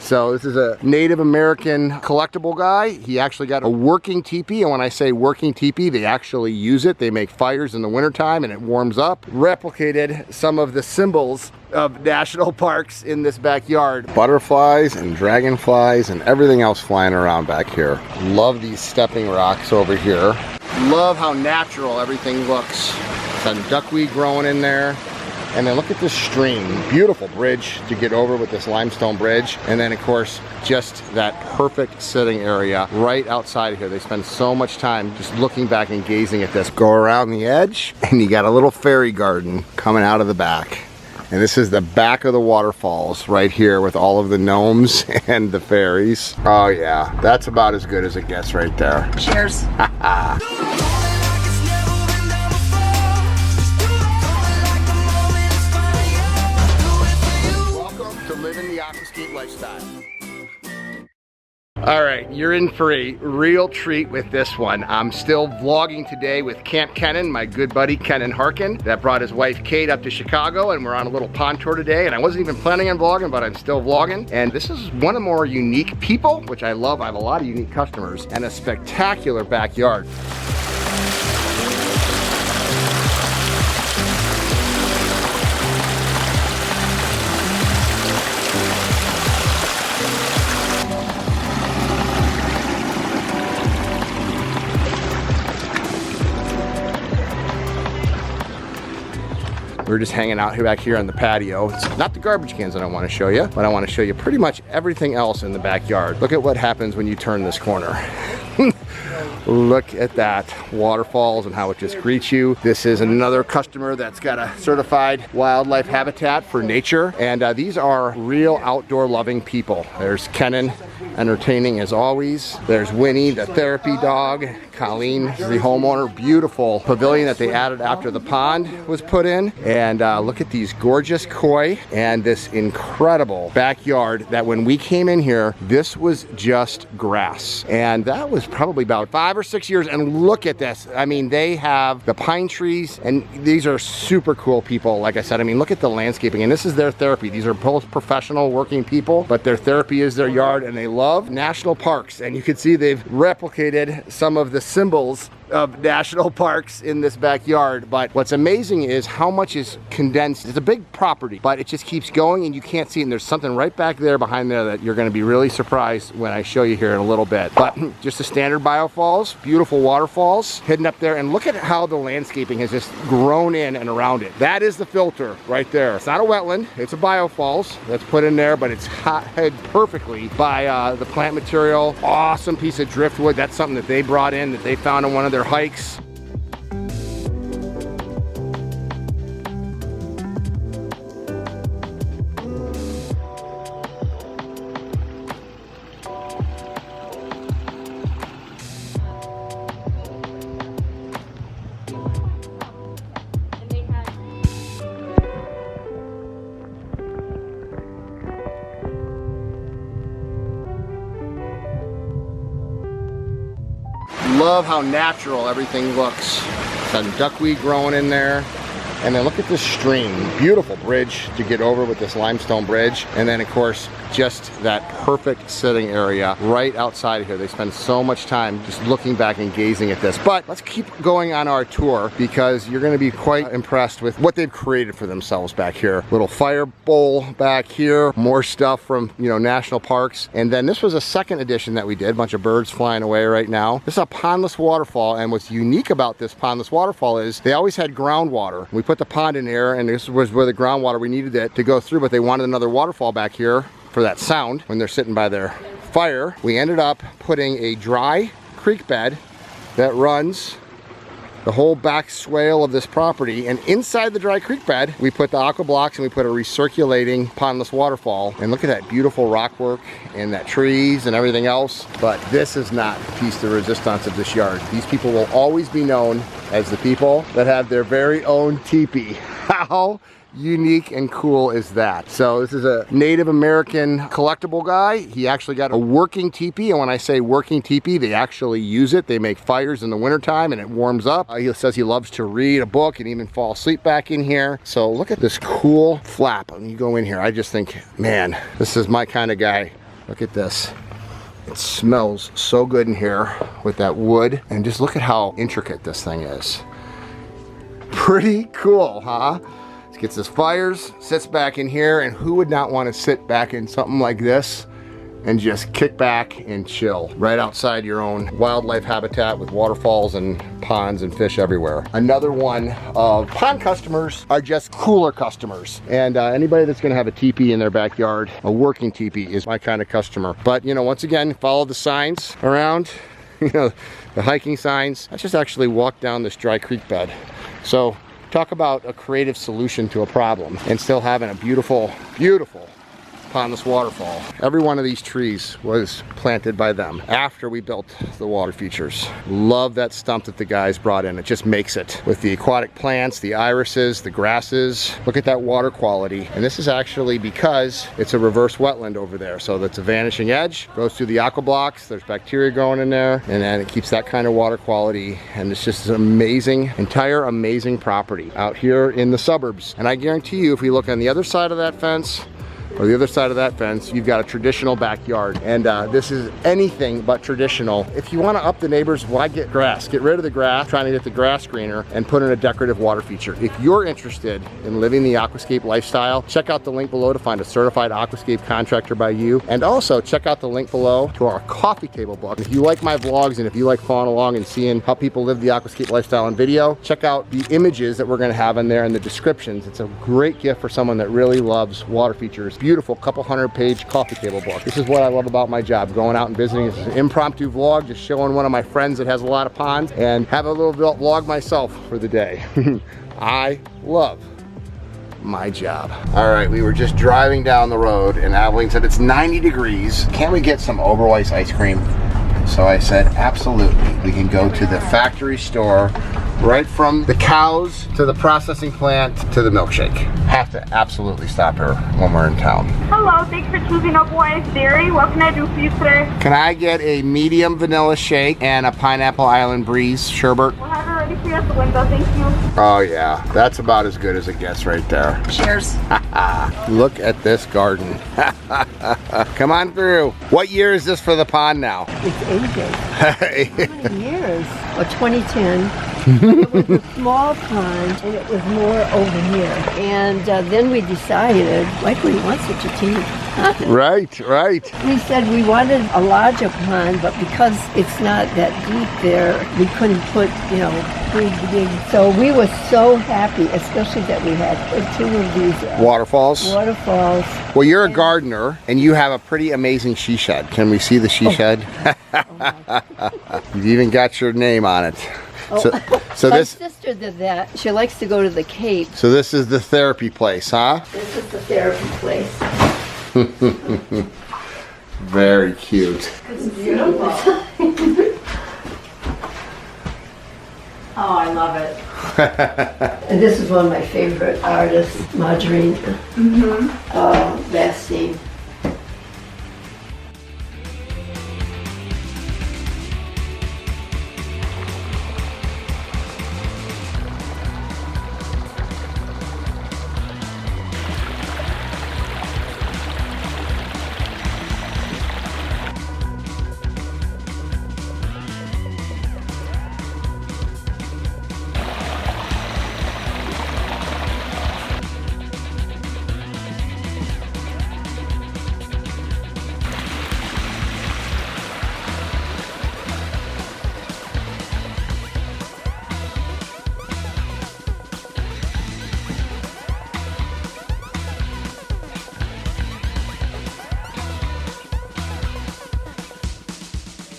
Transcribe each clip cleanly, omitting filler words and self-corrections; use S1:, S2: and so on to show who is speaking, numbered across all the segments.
S1: So this is a Native American collectible guy. He actually got a working teepee, and when I say working teepee, they actually use it. They make fires in the wintertime and it warms up. Replicated some of the symbols of national parks in this backyard. Butterflies and dragonflies and everything else flying around back here. Love these stepping rocks over here. Love how natural everything looks. Some duckweed growing in there. And then look at this stream. Beautiful bridge to get over with this limestone bridge. And then of course, just that perfect sitting area right outside of here. They spend so much time just looking back and gazing at this. Go around the edge and you got a little fairy garden coming out of the back. And this is the back of the waterfalls right here with all of the gnomes and the fairies. Oh yeah, that's about as good as it gets right there.
S2: Cheers.
S1: Living the Aquascape lifestyle. All right, you're in for a real treat with this one. I'm still vlogging today with Kamp Kenan, my good buddy Kenan Harkin, that brought his wife Kate up to Chicago, and we're on a little pond tour today. And I wasn't even planning on vlogging, but I'm still vlogging. And this is one of the more unique people, which I love. I have a lot of unique customers and a spectacular backyard. We're just hanging out here back here on the patio. It's not the garbage cans that I want to show you, but I want to show you pretty much everything else in the backyard. Look at what happens when you turn this corner. Look at that, waterfalls and how it just greets you. This is another customer that's got a certified wildlife habitat for nature, and these are real outdoor loving people. There's Kenan, entertaining as always. There's Winnie, the therapy dog. Colleen, the homeowner. Beautiful pavilion that they added after the pond was put in. And look at these gorgeous koi and this incredible backyard that when we came in here, this was just grass. And that was probably about 5 or 6 years. And look at this. I mean, they have the pine trees, and these are super cool people. Like I said, I mean, look at the landscaping, and this is their therapy. These are both professional working people, but their therapy is their yard, and they love national parks. And you can see they've replicated some of the symbols of national parks in this backyard. But what's amazing is how much is condensed. It's a big property, but it just keeps going and you can't see it. And there's something right back there behind there that you're going to be really surprised when I show you here in a little bit. But just a standard biofalls, beautiful waterfalls hidden up there. And look at how the landscaping has just grown in and around it. That is the filter right there. It's not a wetland, it's a biofalls that's put in there, but it's hid perfectly by the plant material. Awesome piece of driftwood. That's something that they brought in, that they found on one of their hikes. Love how natural everything looks. Some duckweed growing in there. And then look at this stream. Beautiful bridge to get over with this limestone bridge. And then of course, just that perfect sitting area right outside of here. They spend so much time just looking back and gazing at this. But let's keep going on our tour because you're going to be quite impressed with what they've created for themselves back here. Little fire bowl back here, more stuff from, you know, national parks. And then this was a second edition that we did. A bunch of birds flying away right now. This is a pondless waterfall, and what's unique about this pondless waterfall is they always had groundwater. We put the pond in here, and this was where the groundwater we needed it to go through, but they wanted another waterfall back here for that sound when they're sitting by their fire. We ended up putting a dry creek bed that runs the whole back swale of this property, and inside the dry creek bed we put the aqua blocks and we put a recirculating pondless waterfall. And look at that beautiful rock work and that trees and everything else. But this is not the piece de resistance of this yard. These people will always be known as the people that have their very own teepee. How unique and cool is that? So this is a Native American collectible guy. He actually got a working teepee, and when I say working teepee, they actually use it. They make fires in the wintertime and it warms up. He says he loves to read a book and even fall asleep back in here. So look at this cool flap. When you go in here, I just think, man, this is my kind of guy Look at this. It smells so good in here with that wood. And just look at how intricate this thing is. Pretty cool, huh? Gets his fires, sits back in here, and who would not want to sit back in something like this and just kick back and chill right outside your own wildlife habitat with waterfalls and ponds and fish everywhere. Another one of pond customers are just cooler customers, and anybody that's going to have a teepee in their backyard, a working teepee, is my kind of customer. But you know, once again, follow the signs around, you know, the hiking signs. Let's just actually walk down this dry creek bed. So talk about a creative solution to a problem and still having a beautiful, beautiful pondless waterfall. Every one of these trees was planted by them after we built the water features. Love that stump that the guys brought in. It just makes it with the aquatic plants, the irises, the grasses. Look at that water quality. And this is actually because it's a reverse wetland over there. So that's a vanishing edge, goes through the aqua blocks. There's bacteria growing in there, and then it keeps that kind of water quality. And it's just an amazing, amazing property out here in the suburbs. And I guarantee you, if we look on the other side of that fence, or the other side of that fence, you've got a traditional backyard. And this is anything but traditional. If you want to up the neighbors, why get grass? Get rid of the grass, trying to get the grass greener, and put in a decorative water feature. If you're interested in living the aquascape lifestyle, check out the link below to find a certified aquascape contractor by you. And also check out the link below to our coffee table book. If you like my vlogs and if you like following along and seeing how people live the aquascape lifestyle on video, check out the images that we're going to have in there and the descriptions. It's a great gift for someone that really loves water features. Beautiful couple 100-page coffee table book. This is what I love about my job, going out and visiting. This is an impromptu vlog, just showing one of my friends that has a lot of ponds, and have a little vlog myself for the day. I love my job. All right, we were just driving down the road and Aveline said it's 90 degrees. Can't we get some Oberweis ice cream? So I said, absolutely. We can go to the factory store, right from the cows to the processing plant to the milkshake. Have to absolutely stop her when we're in town.
S2: Hello, thanks for choosing Oberweis Dairy. What can I do for you today?
S1: Can I get a medium vanilla shake and a Pineapple Island Breeze sherbet?
S2: We'll have it ready for you at the window, thank you.
S1: Oh yeah, that's about as good as it gets right there.
S2: Cheers.
S1: Look at this garden. Come on through. What year is this for the pond now?
S3: It's ages. How many years? Well, 2010. It was a small pond, and it was more over here. And then we decided, why do we want such a teeny pond?
S1: Right, right.
S3: We said we wanted a larger pond, but because it's not that deep there, we couldn't put, you know, big. So we were so happy, especially that we had two of these
S1: waterfalls.
S3: Waterfalls.
S1: Well, you're a gardener, and you have a pretty amazing she shed. Can we see the she shed? You've even got your name on it.
S3: Oh.
S1: So
S3: My
S1: this
S3: sister did that. She likes to go to the Cape.
S1: So this is the therapy place, huh?
S3: This is the therapy place.
S1: Very cute.
S3: It's beautiful.
S2: Oh, I love it.
S3: And this is one of my favorite artists, Margarine Bastine.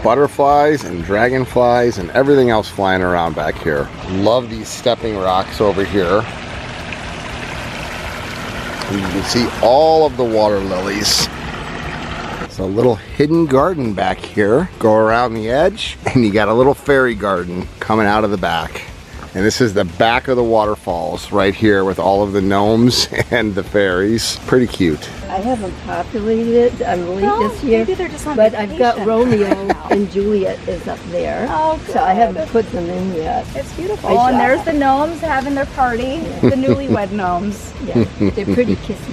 S1: Butterflies and dragonflies and everything else flying around back here. Love these stepping rocks over here. And you can see all of the water lilies. It's a little hidden garden back here. Go around the edge and you got a little fairy garden coming out of the back. And this is the back of the waterfalls right here with all of the gnomes and the fairies. Pretty cute.
S3: I haven't populated it. I'm late this year.
S2: Maybe they're just on
S3: but I've got
S2: vacation.
S3: Romeo and Juliet is up there.
S2: Oh, good.
S3: So I haven't put them in yet.
S2: It's beautiful. Oh, and there's the gnomes having their party. The newlywed gnomes.
S3: Yeah, they're pretty kissy.